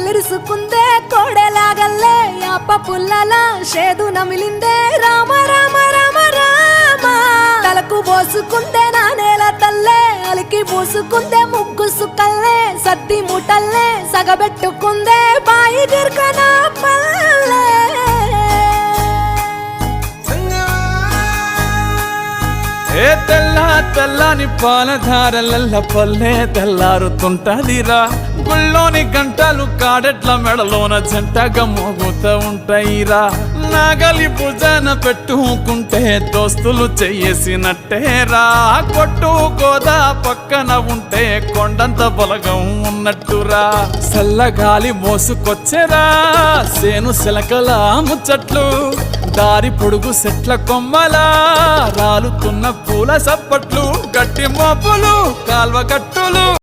కళ్ళిరుసుకుందే కోడెలాగల్లే యాప పుల్లల షేదు నమిలిందే రామ రామ రామ రామ తలకు పోసుకుందే నా నేల తల్లే అలికి పూసుకుందే ముగ్గు సుక్కల్లే సత్తి మూటల్లే సగబెట్టుకుందే బాయి గిర్కన పల్లె ఏ తెల్ల తెల్లని పాలధారలల్ల పల్లె తెల్లారుతుంటదిరా గుళ్ళోని గంటలు కాడెట్ల మెడలోన జంటగా మోగుతూ ఉంటాయిరా నాగలి భుజాన పెట్టుకుంటే దోస్తులు చెయ్యేసినట్టేరా కొట్టు గోదా పక్కన ఉంటే కొండంత బలగం ఉన్నట్టురా చల్లగాలి మోసుకొచ్చెరా సేను శిలకల ముచ్చట్లు దారి పొడుగు సెట్ల కొమ్మలా రాలుతున్న పూల సప్పట్లు గట్టి మోపులు కాల్వ కట్టులు